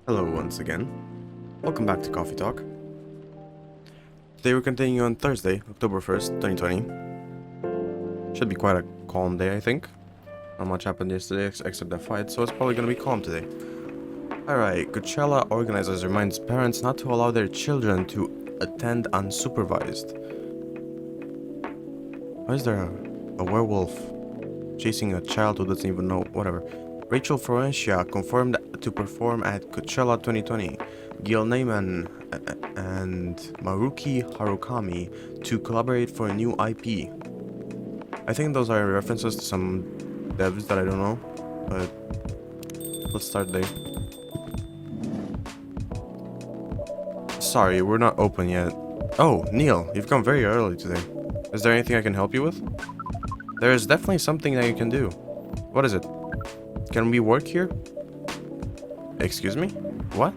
Hello once again. Welcome back to Coffee Talk. Today we're continuing on Thursday, October 1st, 2020. Should be quite a calm day, I think. Not much happened yesterday except that fight, so it's probably gonna be calm today. Alright, Coachella organizers reminds parents not to allow their children to attend unsupervised. Why is there a werewolf chasing a child who doesn't even know? Whatever. Rachel Florencia confirmed to perform at Coachella 2020. Gil Neyman and Maruki Harukami to collaborate for a new IP. I think those are references to some devs that I don't know, but let's start there. Sorry, we're not open yet. Oh, Neil, you've come very early today. Is there anything I can help you with? There is definitely something that you can do. What is it? Can we work here? Excuse me? What?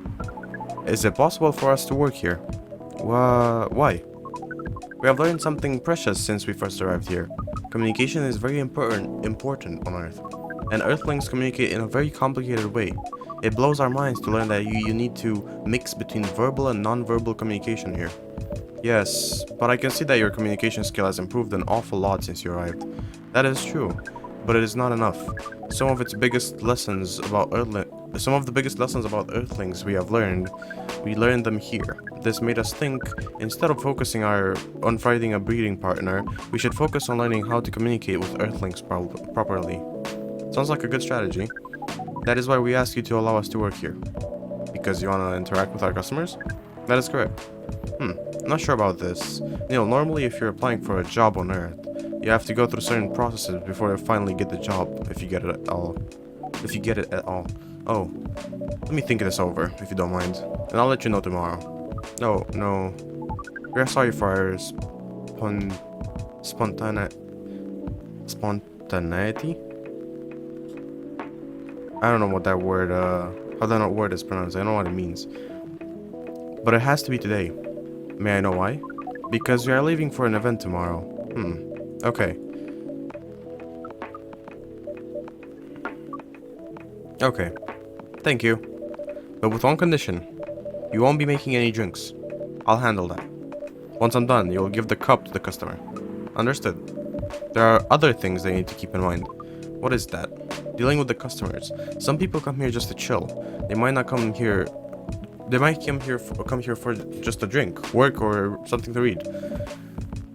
Is it possible for us to work here? Why? We have learned something precious since we first arrived here. Communication is very important on Earth, and Earthlings communicate in a very complicated way. It blows our minds to learn that you need to mix between verbal and non-verbal communication here. Yes, but I can see that your communication skill has improved an awful lot since you arrived. That is true, but it is not enough. Some of the biggest lessons about Earthlings we learned them here. This made us think, instead of focusing on finding a breeding partner, we should focus on learning how to communicate with Earthlings properly. Sounds like a good strategy. That is why we ask you to allow us to work here. Because you want to interact with our customers? That is correct. Not sure about this. Neil, normally if you're applying for a job on Earth, you have to go through certain processes before you finally get the job, if you get it at all. Oh, let me think this over, if you don't mind, and I'll let you know tomorrow. No. We're sorry for our spontaneity? I don't know what that word, how that word is pronounced. I don't know what it means. But it has to be today. May I know why? Because we are leaving for an event tomorrow. Okay. Okay. Thank you. But with one condition. You won't be making any drinks. I'll handle that. Once I'm done, you'll give the cup to the customer. Understood. There are other things they need to keep in mind. What is that? Dealing with the customers. Some people come here just to chill. They might come here for just a drink, work, or something to read.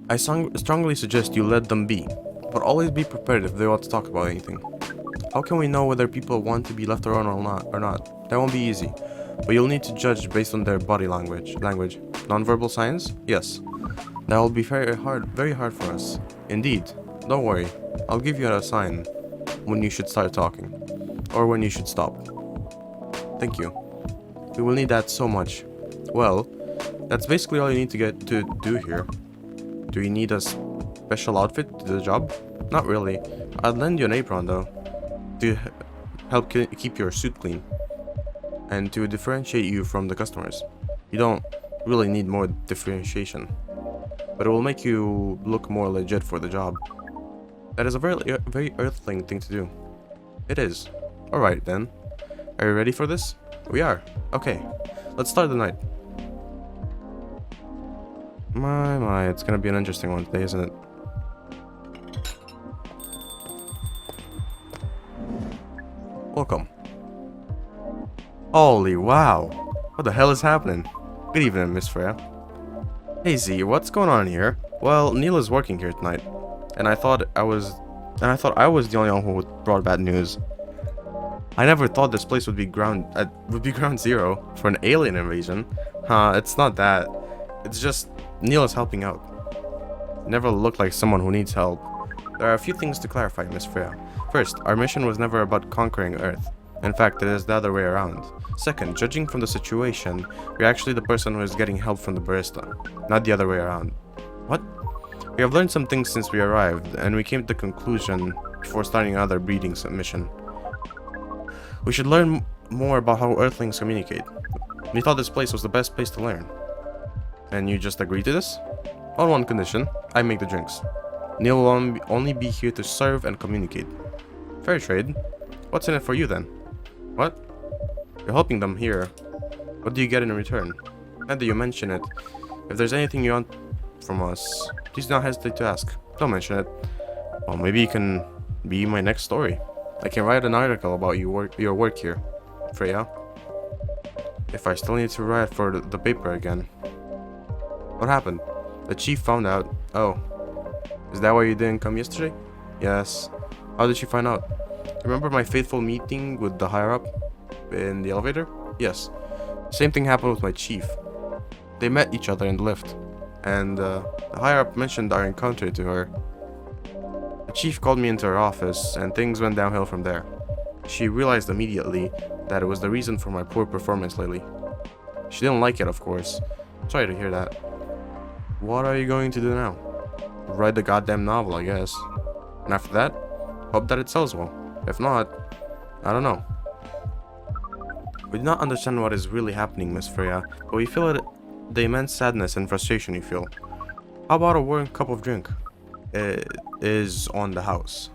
I strongly suggest you let them be, but always be prepared if they want to talk about anything. How can we know whether people want to be left alone or not? That won't be easy, but you'll need to judge based on their body language. Non-verbal signs? Yes. That will be very hard for us. Indeed. Don't worry. I'll give you a sign when you should start talking, or when you should stop. Thank you. We will need that so much. Well, that's basically all you need to do here. Do you need a special outfit to do the job? Not really. I'd lend you an apron though, to help keep your suit clean, and to differentiate you from the customers. You don't really need more differentiation, but it will make you look more legit for the job. That is a very Earthling thing to do. It is. Alright then. Are you ready for this? We are. Okay. Let's start the night. My, it's gonna be an interesting one today, isn't it? Welcome. Holy wow. What the hell is happening? Good evening, Miss Freya. Hey Z, what's going on here? Well, Neil is working here tonight, and I thought I was the only one who brought bad news. I never thought this place would be ground zero for an alien invasion. It's not that. It's just Neil is helping out. Never looked like someone who needs help. There are a few things to clarify, Miss Freya. First, our mission was never about conquering Earth. In fact, it is the other way around. Second, judging from the situation, you're actually the person who is getting help from the barista, not the other way around. What? We have learned some things since we arrived, and we came to the conclusion before starting another breeding mission. We should learn more about how Earthlings communicate. We thought this place was the best place to learn. And you just agreed to this? On one condition, I make the drinks. Neil will only be here to serve and communicate. Fair trade. What's in it for you then? What? You're helping them here. What do you get in return? Now that you mention it, if there's anything you want from us, please don't hesitate to ask. Don't mention it. Well, maybe you can be my next story. I can write an article about your work here, Freya. If I still need to write for the paper again. What happened? The chief found out. Oh. Is that why you didn't come yesterday? Yes. How did she find out? Remember my fateful meeting with the higher up in the elevator? Yes. Same thing happened with my chief. They met each other in the lift, and the higher up mentioned our encounter to her. The chief called me into her office, and things went downhill from there. She realized immediately that it was the reason for my poor performance lately. She didn't like it, of course. Sorry to hear that. What are you going to do now? Write the goddamn novel, I guess. And after that, hope that it sells well. If not, I don't know. We do not understand what is really happening, Miss Freya, but we feel the immense sadness and frustration you feel. How about a warm cup of drink? It is on the house.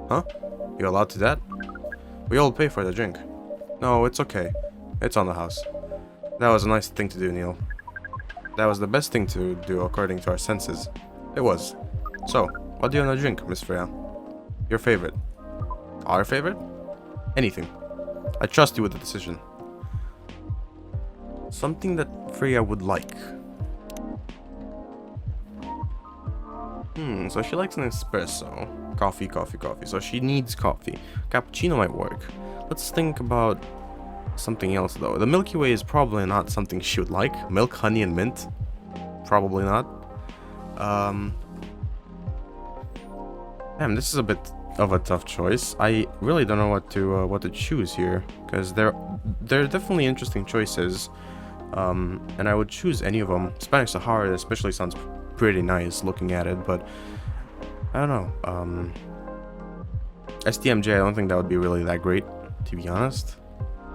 Huh? You allowed to that? We all pay for the drink. No, it's okay. It's on the house. That was a nice thing to do, Neil. That was the best thing to do according to our senses. It was. So, what do you want to drink, Miss Freya? Your favorite. Our favorite? Anything. I trust you with the decision. Something that Freya would like. So she likes an espresso. Coffee, coffee, coffee. So she needs coffee. Cappuccino might work. Let's think about something else though. The Milky Way is probably not something she would like. Milk, honey, and mint? Probably not. Damn, this is a bit of a tough choice. I really don't know what to choose here, because they're definitely interesting choices. And I would choose any of them. Spanish Sahara especially sounds pretty nice looking at it, but I don't know. STMJ, I don't think that would be really that great, to be honest.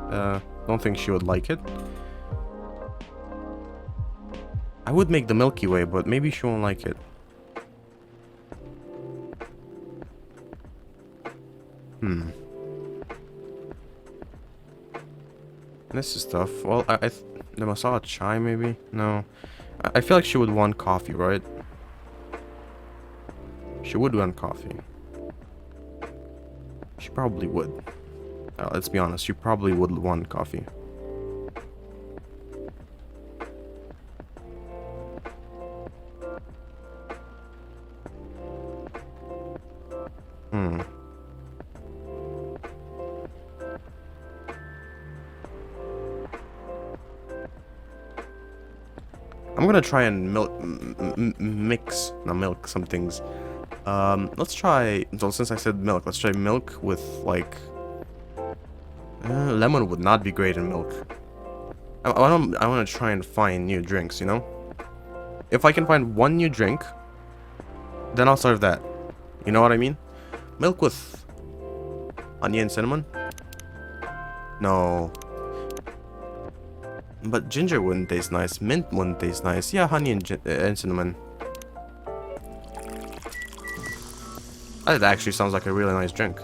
Don't think she would like it. I would make the Milky Way, but maybe she won't like it. This is tough. Well, the masala chai maybe? No. I feel like she would want coffee, right? She would want coffee. She probably would. Let's be honest, she probably would want coffee. I'm gonna try and mix some things. Let's try. So since I said milk, let's try milk with like lemon would not be great in milk. I want to try and find new drinks. You know, if I can find one new drink, then I'll serve that. You know what I mean? Milk with honey and cinnamon? No. But ginger wouldn't taste nice. Mint wouldn't taste nice. Yeah, honey and cinnamon. That actually sounds like a really nice drink.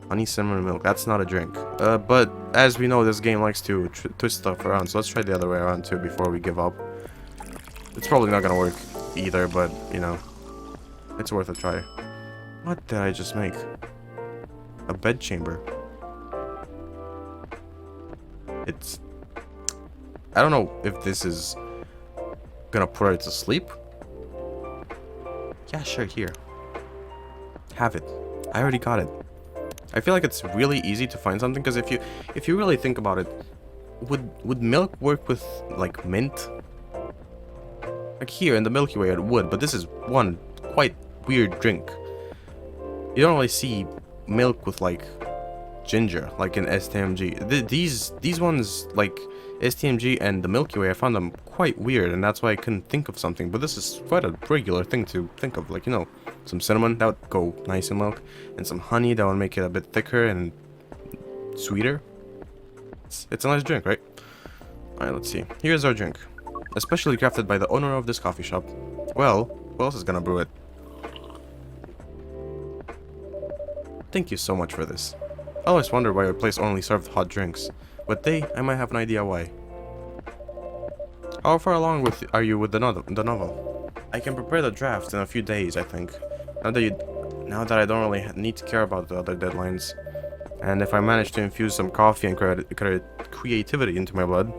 Honey, cinnamon, milk. That's not a drink. But as we know, this game likes to twist stuff around. So let's try the other way around too before we give up. It's probably not gonna work either, but you know, it's worth a try. What did I just make? A bed chamber. It's... I don't know if this is gonna put her to sleep. Yeah, sure, here. Have it. I already got it. I feel like it's really easy to find something, because if you really think about it, would milk work with like mint? Like here in the Milky Way it would, but this is one quite weird drink. You don't really see milk with like ginger like in STMG. These ones like STMG and the Milky Way, I found them quite weird, and that's why I couldn't think of something. But this is quite a regular thing to think of, like, you know, some cinnamon that would go nice in milk, and some honey that would make it a bit thicker and sweeter. It's a nice drink, right? Alright, let's see. Here's our drink, especially crafted by the owner of this coffee shop. Well, who else is gonna brew it? Thank you so much for this. I always wondered why your place only served hot drinks. But I might have an idea why. How far along are you with the novel? I can prepare the draft in a few days, I think. Now that I don't really need to care about the other deadlines. And if I manage to infuse some coffee and creativity into my blood,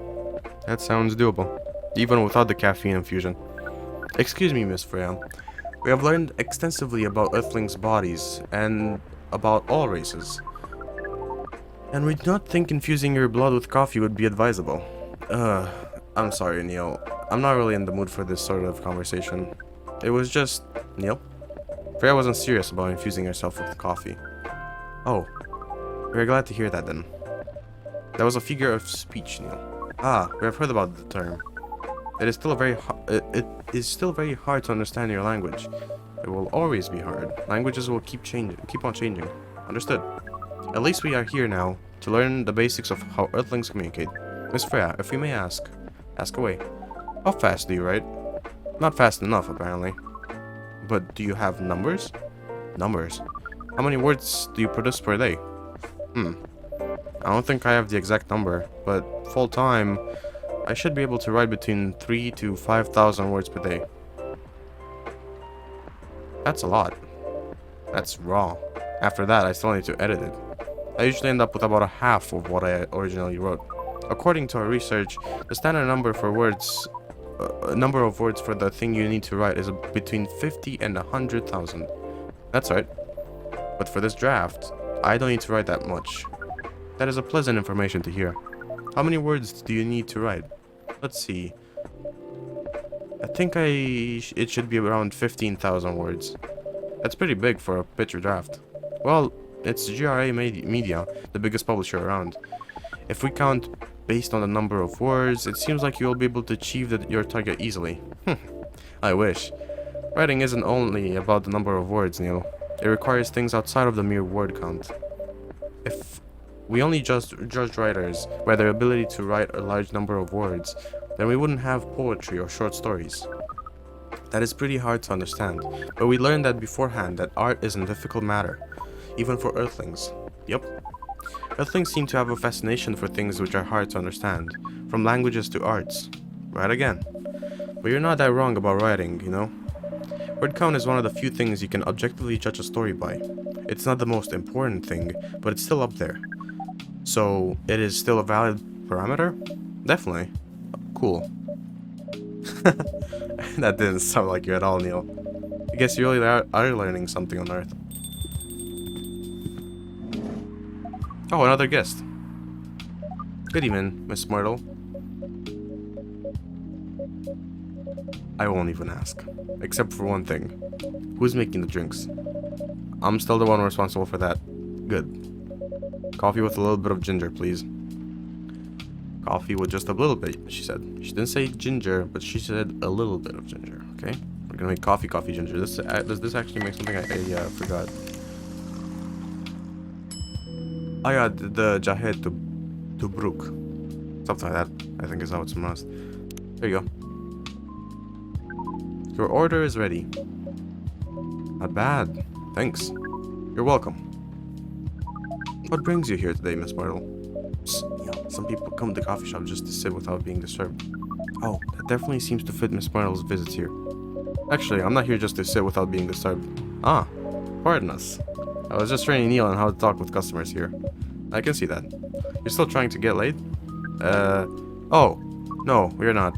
that sounds doable. Even without the caffeine infusion. Excuse me, Miss Freya. We have learned extensively about Earthlings' bodies, and about all races. And we do not think infusing your blood with coffee would be advisable. I'm sorry, Neil. I'm not really in the mood for this sort of conversation. It was just... Neil? Freya wasn't serious about infusing herself with coffee. Oh. We're glad to hear that then. That was a figure of speech, Neil. Ah, we have heard about the term. It is still very hard to understand your language. It will always be hard. Languages will keep on changing. Understood. At least we are here now to learn the basics of how Earthlings communicate. Miss Freya, if we may ask away. How fast do you write? Not fast enough, apparently. But do you have numbers? Numbers? How many words do you produce per day? I don't think I have the exact number, but full time, I should be able to write between 3,000 to 5,000 words per day. That's a lot. That's raw. After that, I still need to edit it. I usually end up with about a half of what I originally wrote. According to our research, the standard number of words for the thing you need to write is between 50 and 100,000. That's right. But for this draft, I don't need to write that much. That is a pleasant information to hear. How many words do you need to write? Let's see. I think it should be around 15,000 words. That's pretty big for a picture draft. Well, it's GRA Media, the biggest publisher around. If we count based on the number of words, it seems like you'll be able to achieve your target easily. I wish. Writing isn't only about the number of words, Neil. It requires things outside of the mere word count. If we only judge writers by their ability to write a large number of words, then we wouldn't have poetry or short stories. That is pretty hard to understand, but we learned that beforehand that art is a difficult matter, even for Earthlings. Yep. Earthlings seem to have a fascination for things which are hard to understand, from languages to arts. Right again. But you're not that wrong about writing, you know? Word count is one of the few things you can objectively judge a story by. It's not the most important thing, but it's still up there. So, it is still a valid parameter? Definitely. Cool. That didn't sound like you at all, Neil. I guess you really are learning something on Earth. Oh, another guest. Good evening, Miss Myrtle. I won't even ask. Except for one thing. Who's making the drinks? I'm still the one responsible for that. Good. Coffee with a little bit of ginger, please. Coffee with just a little bit, she said. She didn't say ginger, but she said a little bit of ginger, okay? We're gonna make coffee, ginger. Does this actually make something I forgot? Oh yeah, the Jahed to Brook. Something like that, I think is how it's pronounced. There you go. Your order is ready. Not bad. Thanks. You're welcome. What brings you here today, Miss Myrtle? Yeah, some people come to the coffee shop just to sit without being disturbed. Oh, that definitely seems to fit Miss Myrtle's visits here. Actually, I'm not here just to sit without being disturbed. Ah, pardon us. I was just training Neil on how to talk with customers here. I can see that. You're still trying to get laid? Oh, no, we're not.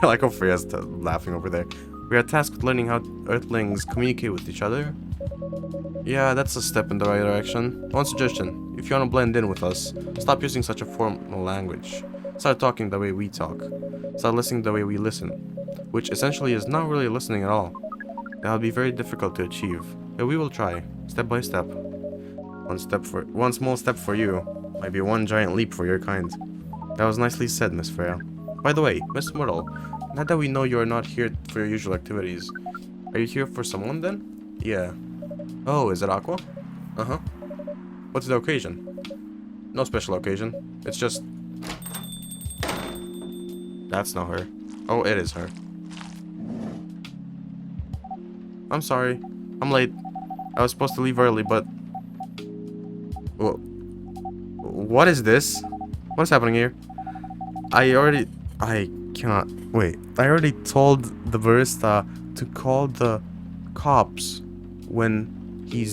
I like how Freya's laughing over there. We are tasked with learning how Earthlings communicate with each other. Yeah, that's a step in the right direction. One suggestion, if you want to blend in with us, stop using such a formal language. Start talking the way we talk. Start listening the way we listen. Which essentially is not really listening at all. That will be very difficult to achieve. But we will try, step by step. One small step for you, might be one giant leap for your kind. That was nicely said, Miss Freya. By the way, Miss Myrtle, now that we know you are not here for your usual activities, are you here for someone then? Yeah. Oh, is it Aqua? Uh-huh. What's the occasion? No special occasion. It's just... That's not her. Oh, it is her. I'm sorry. I'm late. I was supposed to leave early, but... What is this? What's happening here? I cannot wait. I already told the barista to call the cops when he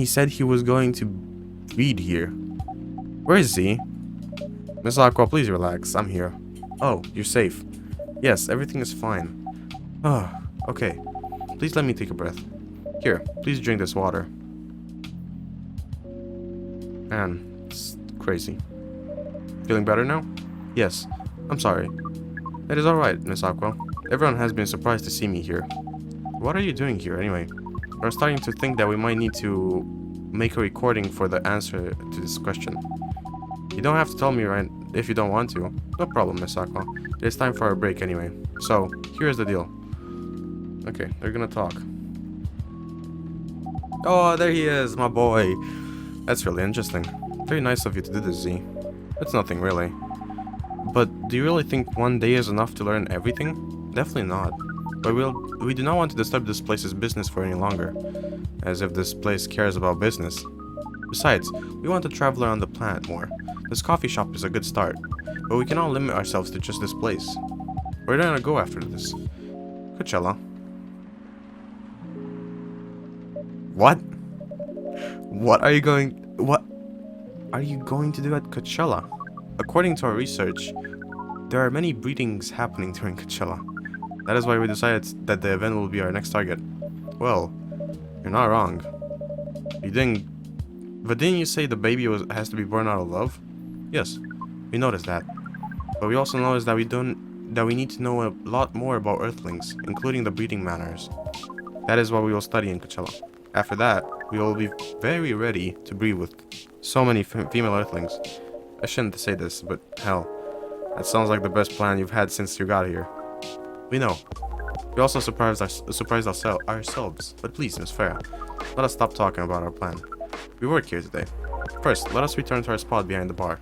said he was going to read here. Where is he? Miss Aqua, please relax. I'm here. Oh, you're safe. Yes, everything is fine. Ah, okay. Please let me take a breath. Here, please drink this water. Man, it's crazy. Feeling better now? Yes. I'm sorry. It is alright, Miss Aqua. Everyone has been surprised to see me here. What are you doing here, anyway? We're starting to think that we might need to make a recording for the answer to this question. You don't have to tell me right if you don't want to. No problem, Miss Aqua. It's time for our break anyway. So, here's the deal. Okay, they're gonna talk. Oh, there he is, my boy. That's really interesting. Very nice of you to do this, Z. It's nothing really. But do you really think one day is enough to learn everything? Definitely not. But we do not want to disturb this place's business for any longer. As if this place cares about business. Besides, we want to travel around the planet more. This coffee shop is a good start. But we cannot limit ourselves to just this place. Where are we gonna go after this? Coachella. What? What are you going to do at Coachella? According to our research, there are many breedings happening during Coachella. That is why we decided that the event will be our next target. Well, you're not wrong. But didn't you say the baby has to be born out of love? Yes, we noticed that. But we also noticed that we need to know a lot more about Earthlings, including the breeding manners. That is what we will study in Coachella. After that, we will be very ready to breed with so many female Earthlings. I shouldn't say this, but hell, that sounds like the best plan you've had since you got here. We know. We also surprised ourselves, but please, Miss Farah, let us stop talking about our plan. We work here today. First, let us return to our spot behind the bar.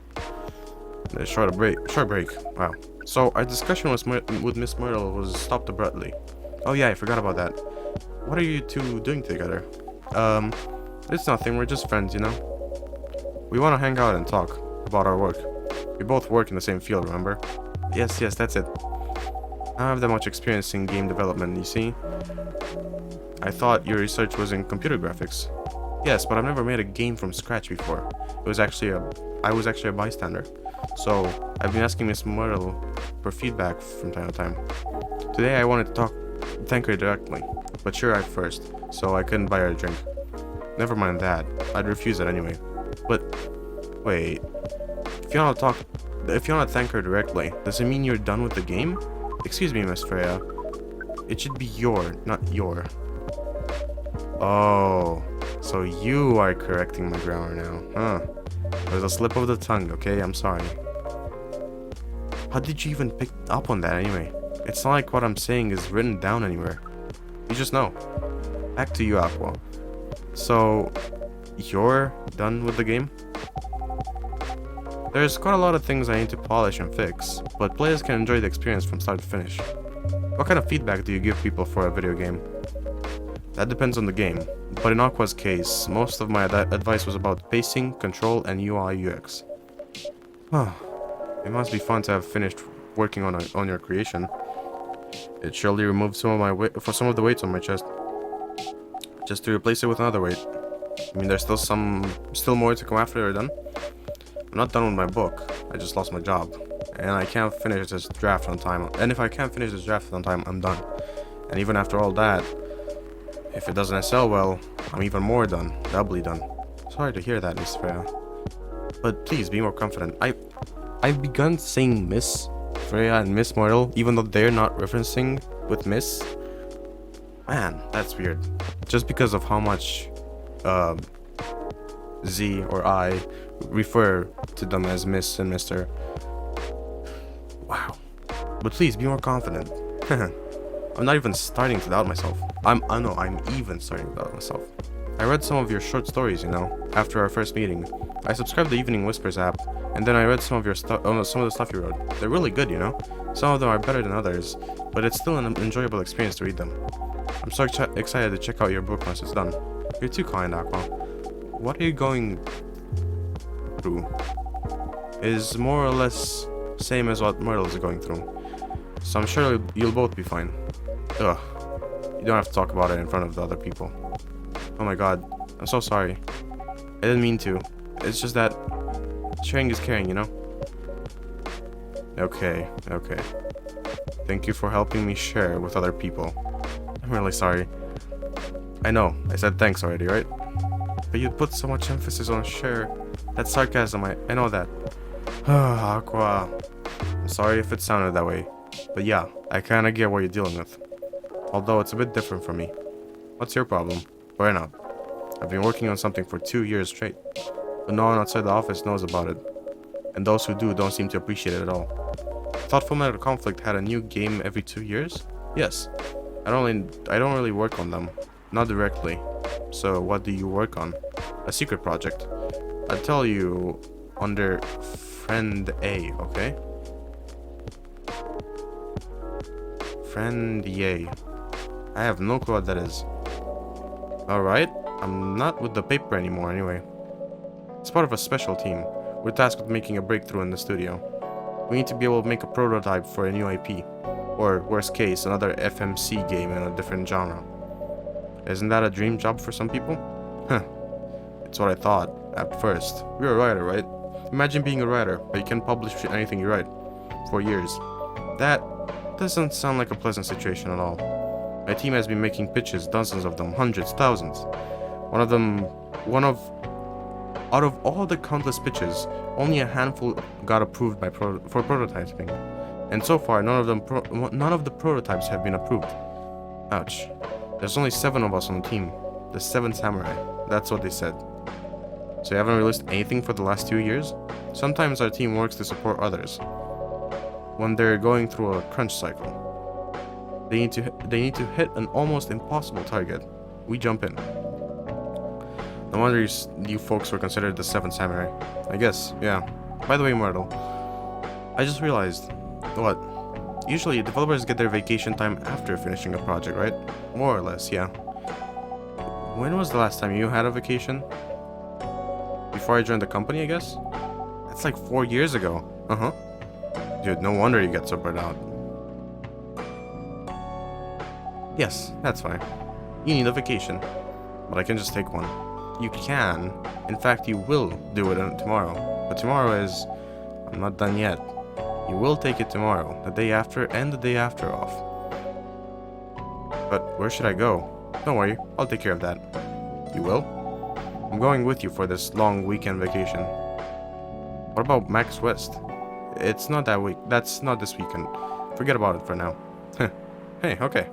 Short break. Wow. So, our discussion with Miss Myrtle was stopped abruptly. Oh yeah, I forgot about that. What are you two doing together? It's nothing, we're just friends, you know? We want to hang out and talk about our work. We both work in the same field, remember? Yes, that's it. I don't have that much experience in game development, you see? I thought your research was in computer graphics. Yes, but I've never made a game from scratch before. I was actually a bystander. So, I've been asking Miss Myrtle for feedback from time to time. Today I wanted to thank her directly, but she arrived first, so I couldn't buy her a drink. Never mind that, I'd refuse it anyway. But, wait, if you want to thank her directly, does it mean you're done with the game? Excuse me, Miss Freya. It should be not your. Oh, so you are correcting my grammar now, huh? It was a slip of the tongue, okay? I'm sorry. How did you even pick up on that anyway? It's not like what I'm saying is written down anywhere. You just know. Back to you, Aqua. So, you're done with the game? There's quite a lot of things I need to polish and fix, but players can enjoy the experience from start to finish. What kind of feedback do you give people for a video game? That depends on the game, but in Aqua's case, most of my advice was about pacing, control, and UI UX. It must be fun to have finished working on your creation. It surely removed some of the weights on my chest, just to replace it with another weight. I mean, there's still more to come after you're done. I'm not done with my book. I just lost my job, and I can't finish this draft on time. And if I can't finish this draft on time, I'm done. And even after all that, if it doesn't sell well, I'm even more done, doubly done. Sorry to hear that, Miss Freya. But please be more confident. I've begun saying Miss Freya and Miss Myrtle, even though they're not referencing with Miss. Man, that's weird. Just because of how much Z or I refer to them as Miss and Mr. Wow. But please be more confident. I'm not even starting to doubt myself. I'm even starting to doubt myself. I read some of your short stories, after our first meeting. I subscribed to the Evening Whispers app, and then I read some of the stuff you wrote. They're really good, Some of them are better than others, but it's still an enjoyable experience to read them. I'm so excited to check out your book once it's done. You're too kind, Aqua. what are you going through is more or less same as what Myrtle is going through. So I'm sure you'll both be fine. Ugh. You don't have to talk about it in front of the other people. Oh my god. I'm so sorry. I didn't mean to. It's just that sharing is caring, you know? Okay, okay. Thank you for helping me share with other people. I'm really sorry. I know, I said thanks already, right? But you put so much emphasis on share. That's sarcasm, I know that. Aqua. I'm sorry if it sounded that way. But yeah, I kinda get what you're dealing with. Although it's a bit different for me. What's your problem? Burnout. I've been working on something for 2 years straight. But no one outside the office knows about it. And those who do don't seem to appreciate it at all. Thoughtful Matter Conflict had a new game every 2 years? Yes. I don't really work on them. Not directly. So what do you work on? A secret project. I'll tell you under Friend A, okay? Friend A. I have no clue what that is. Alright, I'm not with the paper anymore anyway. It's part of a special team. We're tasked with making a breakthrough in the studio. We need to be able to make a prototype for a new IP. Or, worst case, another FMC game in a different genre. Isn't that a dream job for some people? Huh. It's what I thought, at first. You're a writer, right? Imagine being a writer, but you can publish anything you write. For years. That doesn't sound like a pleasant situation at all. My team has been making pitches, dozens of them, hundreds, thousands. Out of all the countless pitches, only a handful got approved for prototyping. And so far, none of the prototypes have been approved. Ouch. There's only 7 of us on the team. The 7 samurai. That's what they said. So you haven't released anything for the last 2 years? Sometimes our team works to support others when they're going through a crunch cycle. They need to hit an almost impossible target. We jump in. No wonder you folks were considered the 7th samurai. I guess, yeah. By the way, Myrtle, I just realized. What? Usually, developers get their vacation time after finishing a project, right? More or less, yeah. When was the last time you had a vacation? Before I joined the company, I guess? That's like 4 years ago. Uh-huh. Dude, no wonder you get so burnt out. Yes, that's fine. You need a vacation. But I can just take one. You can. In fact, you will do it tomorrow. But tomorrow is... I'm not done yet. You will take it tomorrow, the day after, and the day after off. But where should I go? Don't worry, I'll take care of that. You will? I'm going with you for this long weekend vacation. What about Max West? It's not that week. That's not this weekend. Forget about it for now. Hey, okay.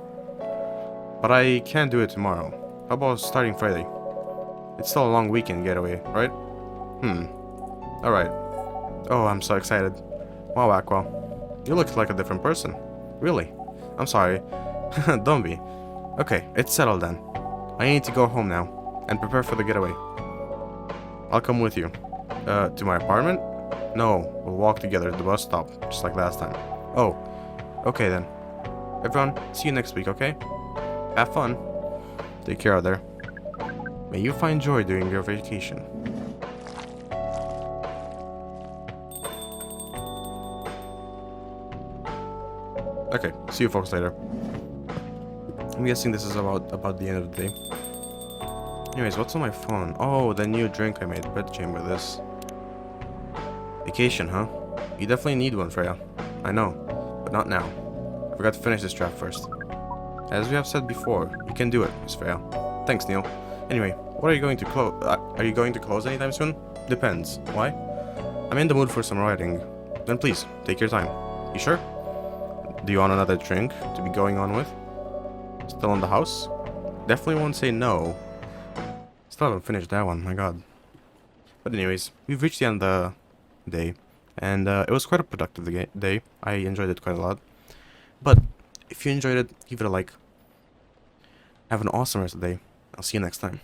But I can't do it tomorrow. How about starting Friday? It's still a long weekend getaway, right? Alright. Oh, I'm so excited. Wow, Aqua. You look like a different person. Really? I'm sorry. Don't be. Okay, it's settled then. I need to go home now and prepare for the getaway. I'll come with you. To my apartment? No, we'll walk together to the bus stop, just like last time. Oh, okay then. Everyone, see you next week, okay? Have fun. Take care out there. May you find joy during your vacation. Okay, see you folks later. I'm guessing this is about the end of the day. Anyways, what's on my phone? Oh, the new drink I made. Bedchamber this. Vacation, huh? You definitely need one, Freya. I know, but not now. I forgot to finish this draft first. As we have said before, you can do it, Miss Freya. Thanks, Neil. Anyway, what are you going to close? Are you going to close anytime soon? Depends. Why? I'm in the mood for some writing. Then please, take your time. You sure? Do you want another drink to be going on with? Still in the house? Definitely won't say no. Still haven't finished that one, my god. But anyways, we've reached the end of the day. And it was quite a productive day. I enjoyed it quite a lot. But if you enjoyed it, give it a like. Have an awesome rest of the day. I'll see you next time.